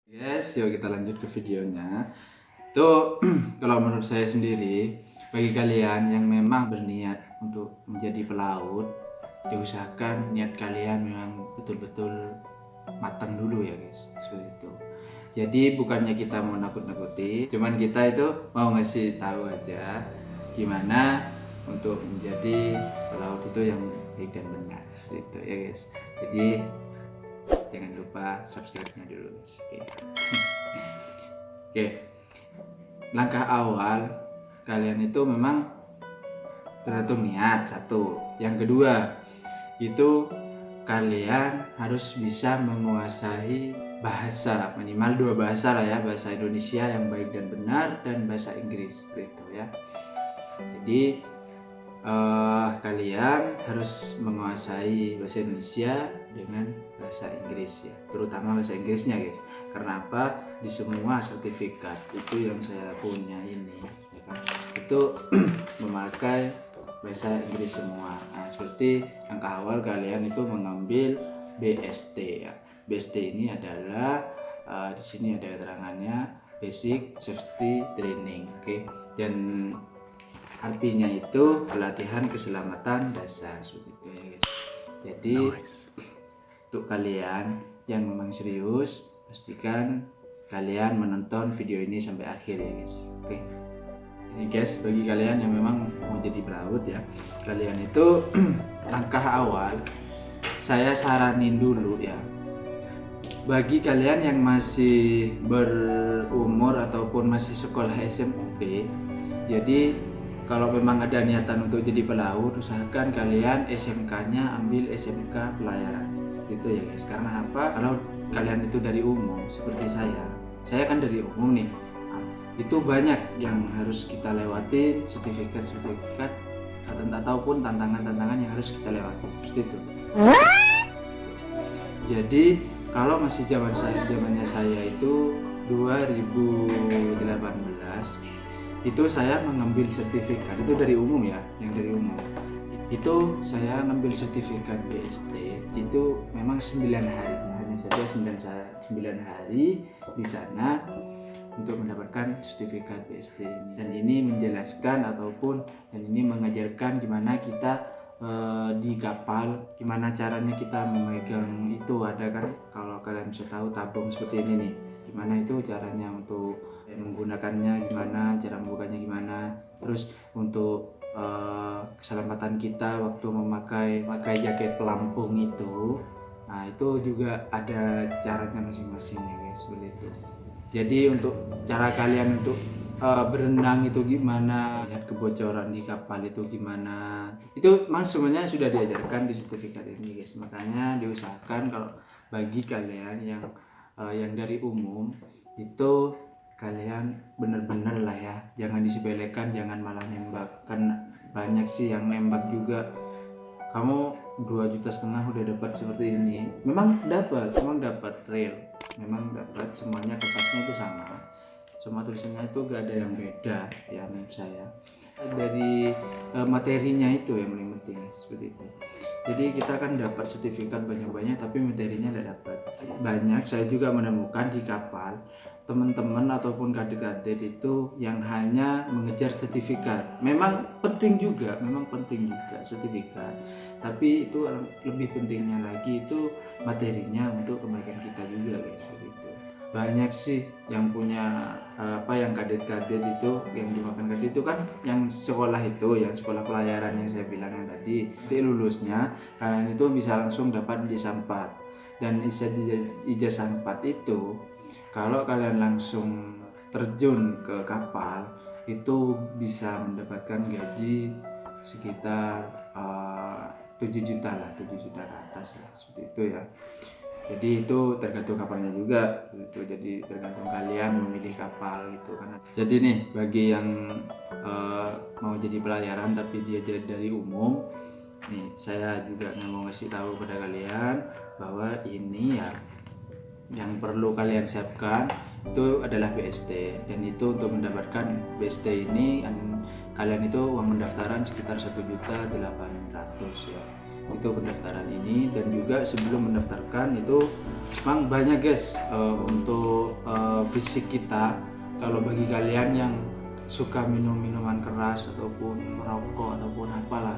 Yes, yuk kita lanjut ke videonya. Itu kalau menurut saya sendiri, bagi kalian yang memang berniat untuk menjadi pelaut, diusahakan niat kalian memang betul-betul matang dulu ya guys, seperti itu. Jadi bukannya kita mau nakut-nakuti, cuman kita itu mau ngasih tahu aja gimana untuk menjadi pelaut itu yang baik dan benar, seperti itu ya guys. Jadi jangan lupa subscribe-nya dulu guys. Oke. Langkah awal kalian itu memang tergantung niat satu. Yang kedua itu kalian harus bisa menguasai bahasa, minimal 2 bahasa lah ya, bahasa Indonesia yang baik dan benar dan bahasa Inggris seperti itu ya. Jadi kalian harus menguasai bahasa Indonesia dengan bahasa Inggris ya, terutama bahasa Inggrisnya guys. Karena apa? Di semua sertifikat itu yang saya punya ini ya kan, itu memakai bahasa Inggris semua. Nah, seperti langkah awal kalian itu mengambil BST ya. BST ini adalah di sini ada keterangannya, Basic Safety Training, oke. Dan artinya itu pelatihan keselamatan dasar seperti itu ya guys. Jadi untuk kalian yang memang serius, pastikan kalian menonton video ini sampai akhir ya guys. Oke. Ini guys, bagi kalian yang memang mau jadi pelaut ya, kalian itu langkah awal saya saranin dulu ya, bagi kalian yang masih berumur ataupun masih sekolah SMP, jadi kalau memang ada niatan untuk jadi pelaut, usahakan kalian SMK-nya ambil SMK pelayaran. Gitu ya guys. Karena apa? Kalau kalian itu dari umum seperti saya kan dari umum nih. Nah, itu banyak yang harus kita lewatin, sertifikat ataupun tantangan-tantangan yang harus kita lewati. Seperti itu. Jadi kalau masih zamannya saya itu 2018, itu saya mengambil sertifikat itu dari umum ya, yang dari umum itu saya ngambil sertifikat BST itu memang 9 hari, hanya saja 9 hari di sana untuk mendapatkan sertifikat BST ini. Dan ini menjelaskan dan ini mengajarkan gimana kita di kapal, gimana caranya kita memegang itu, ada kan kalau kalian bisa tahu tabung seperti ini nih, gimana itu caranya untuk menggunakannya, gimana cara membukanya, gimana terus untuk keselamatan kita waktu memakai jaket pelampung itu. Nah itu juga ada caranya masing-masing ya guys, seperti itu. Jadi untuk cara kalian untuk berenang itu gimana, lihat kebocoran di kapal itu gimana, itu sebenarnya sudah diajarkan di sertifikat ini guys. Makanya diusahakan kalau bagi kalian yang dari umum itu kalian bener-bener lah ya, jangan disepelekan, jangan malah nembak. Kan banyak sih yang nembak juga, kamu 2,5 juta udah dapat seperti ini. Memang dapat real, memang dapat, semuanya kertasnya itu sama, semua tulisannya itu gak ada yang beda ya menurut saya. Dari materinya itu yang paling penting seperti itu. Jadi kita kan dapat sertifikat banyak-banyak tapi materinya tidak dapat banyak. Saya juga menemukan di kapal teman-teman ataupun kadet-kadet itu yang hanya mengejar sertifikat. Memang penting juga sertifikat, tapi itu lebih pentingnya lagi itu materinya untuk kebaikan kita juga guys, gitu. Banyak sih yang punya yang kadet-kadet itu, yang dimakan kadet itu kan yang sekolah pelayaran yang saya bilang yang tadi. Lulusnya kalian itu bisa langsung dapat ijazah 4, dan ijazah 4 itu kalau kalian langsung terjun ke kapal itu bisa mendapatkan gaji sekitar 7 juta ke atas lah, seperti itu ya. Jadi itu tergantung kapalnya juga gitu. Jadi tergantung kalian memilih kapal gitu kan. Jadi nih bagi yang mau jadi pelayaran tapi dia jadi dari umum nih, saya juga mau ngasih tahu pada kalian bahwa ini ya yang perlu kalian siapkan itu adalah BST. Dan itu untuk mendapatkan BST ini kalian itu uang pendaftaran sekitar 1.800.000 ya, itu pendaftaran ini. Dan juga sebelum mendaftarkan itu memang banyak guys untuk fisik kita. Kalau bagi kalian yang suka minum minuman keras ataupun merokok ataupun apalah,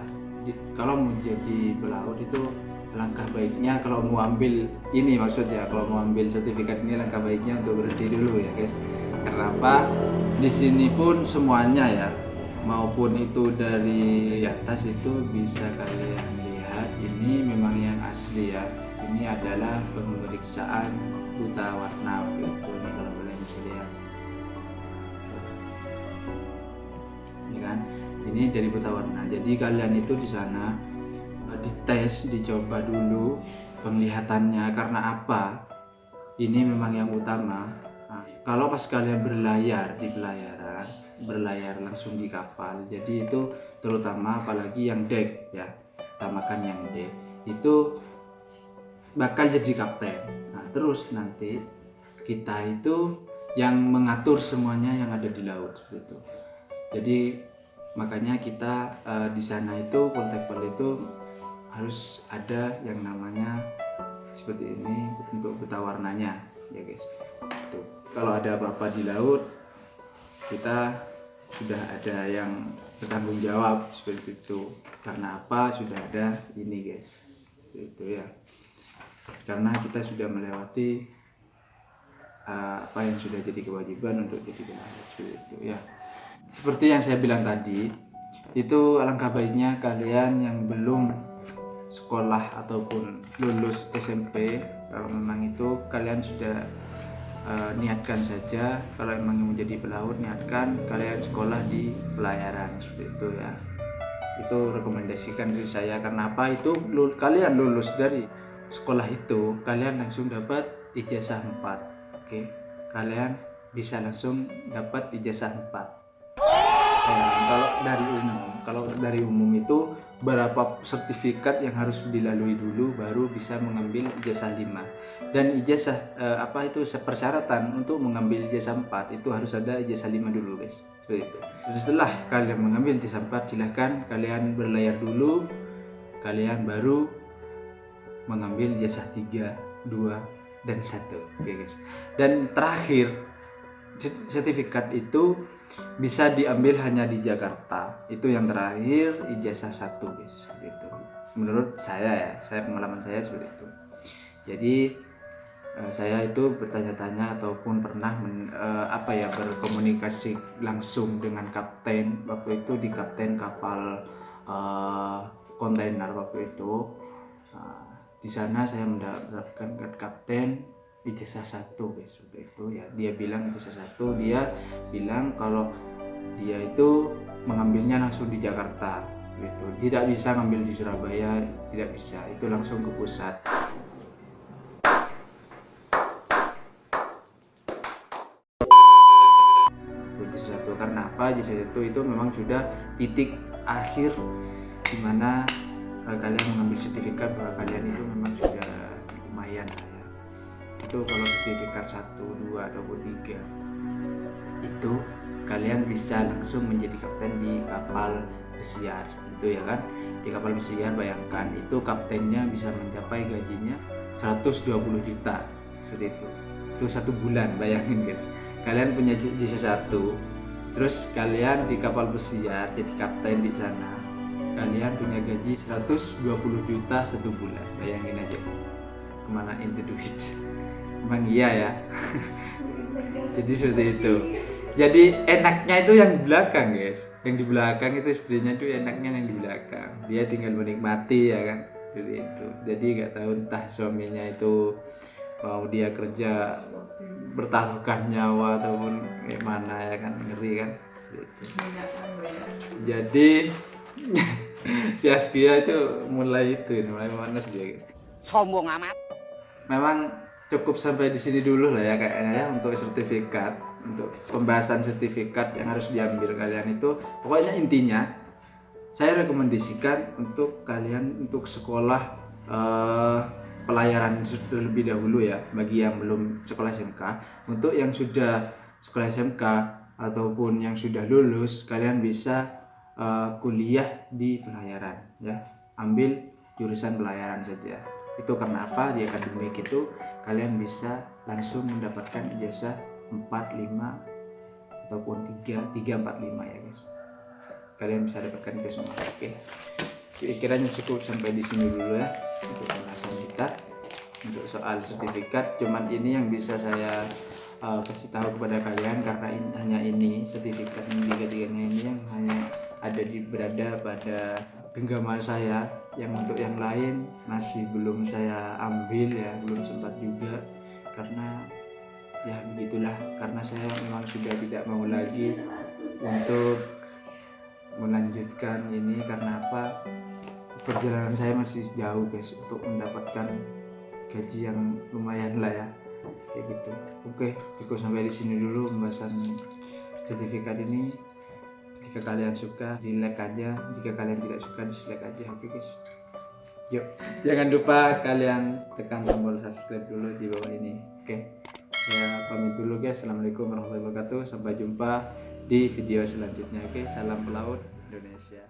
kalau mau jadi pelaut itu langkah baiknya, kalau mau ambil ini, maksudnya kalau mau ambil sertifikat ini, langkah baiknya untuk berhenti dulu ya guys. Karena apa? Di sini pun semuanya ya, maupun itu dari atas itu bisa kalian lihat, ini memang yang asli ya. Ini adalah pemeriksaan buta warna itu, ini kalau kalian bisa lihat. Ini kan, ini dari buta warna. Jadi kalian itu di sana dites, dicoba dulu penglihatannya. Karena apa? Ini memang yang utama. Nah, kalau pas kalian berlayar di pelayaran, berlayar langsung di kapal, jadi itu terutama apalagi yang deck ya, utamakan yang deck itu bakal jadi kapten. Nah, terus nanti kita itu yang mengatur semuanya yang ada di laut seperti itu. Jadi makanya kita di sana itu kontekbal itu harus ada yang namanya seperti ini untuk buta warnanya ya guys. Tuh. Kalau ada apa-apa di laut, kita sudah ada yang bertanggung jawab seperti itu. Karena apa? Sudah ada ini guys, seperti itu ya. Karena kita sudah melewati apa yang sudah jadi kewajiban untuk jadi pelaut seperti itu ya. Seperti yang saya bilang tadi, itu alangkah baiknya kalian yang belum sekolah ataupun lulus SMP, kalau memang itu kalian sudah niatkan saja, kalau memang menjadi pelaut, niatkan kalian sekolah di pelayaran seperti itu ya. Itu rekomendasikan dari saya. Karena apa? Itu kalian lulus dari sekolah itu, kalian langsung dapat ijazah 4. Oke, kalian bisa langsung dapat ijazah 4. Kalau dari umum itu berapa sertifikat yang harus dilalui dulu baru bisa mengambil ijazah 5. Dan ijazah persyaratan untuk mengambil ijazah 4 itu harus ada ijazah 5 dulu guys. Seperti itu. Setelah kalian mengambil ijazah 4, silahkan kalian berlayar dulu, kalian baru mengambil ijazah 3, 2, dan 1. Oke guys. Dan terakhir, sertifikat itu bisa diambil hanya di Jakarta. Itu yang terakhir, ijazah 1 guys, gitu. Menurut saya ya, pengalaman saya seperti itu. Jadi saya itu bertanya-tanya ataupun pernah berkomunikasi langsung dengan kapten waktu itu, di kapten kapal kontainer waktu itu. Di sana saya mendapatkan kapten ijazah 1 guys, seperti itu ya. Dia bilang ijazah 1, dia bilang kalau dia itu mengambilnya langsung di Jakarta gitu. Tidak bisa ngambil di Surabaya, tidak bisa. Itu langsung ke pusat. Ijazah 1 karena apa? Ijazah 1 itu memang sudah titik akhir di mana kalian mengambil sertifikat bahwa kalian itu memang sudah lumayan lah ya. Itu kalau sertifikat 1, 2 ataupun 3 itu kalian bisa langsung menjadi kapten di kapal pesiar itu ya kan. Di kapal pesiar bayangkan itu kaptennya bisa mencapai gajinya 120 juta seperti itu. Itu 1 bulan, bayangin guys. Kalian punya ijazah 1, terus kalian di kapal pesiar jadi kapten di sana, kalian punya gaji 120 juta 1 bulan. Bayangin aja kemana itu duit. Emang iya ya. Jadi seperti itu. Jadi enaknya itu yang di belakang guys. Yang di belakang itu istrinya itu enaknya yang di belakang. Dia tinggal menikmati ya kan. Seperti itu. Jadi nggak tahu entah suaminya itu mau dia kerja bertaruhkan nyawa ataupun kayak mana ya kan, ngeri kan. Gitu. Jadi si Askia itu mulai panas dia gitu. Sombong amat. Memang cukup sampai di sini dulu lah ya kayaknya ya untuk sertifikat, untuk pembahasan sertifikat yang harus diambil kalian itu. Pokoknya intinya saya rekomendasikan untuk kalian untuk sekolah pelayaran terlebih dahulu ya, bagi yang belum sekolah SMK. Untuk yang sudah sekolah SMK ataupun yang sudah lulus, kalian bisa kuliah di pelayaran ya, ambil jurusan pelayaran saja. Itu karena apa? Di akademik itu kalian bisa langsung mendapatkan ijazah 4, 5 ataupun 3, 4, 5 ya guys. Kalian bisa dapatkan itu semua. Oke. Kiranya cukup sampai di sini dulu ya untuk pembahasan kita untuk soal sertifikat. Cuman ini yang bisa saya kasih tahu kepada kalian karena hanya ini sertifikat yang tiga-tiganya ini yang hanya berada pada genggaman saya, yang untuk yang lain masih belum saya ambil ya, belum sempat juga karena ya begitulah, karena saya memang sudah tidak mau lagi untuk melanjutkan ini. Karena apa, perjalanan saya masih jauh guys untuk mendapatkan gaji yang lumayan lah ya, kayak gitu. Oke, cukup sampai di sini dulu pembahasan sertifikat ini. Jika kalian suka di like aja, jika kalian tidak suka dislike aja. Oke guys, yuk jangan lupa kalian tekan tombol subscribe dulu di bawah ini. Oke, saya pamit dulu guys. Assalamualaikum warahmatullahi wabarakatuh, sampai jumpa di video selanjutnya. Oke, salam pelaut Indonesia.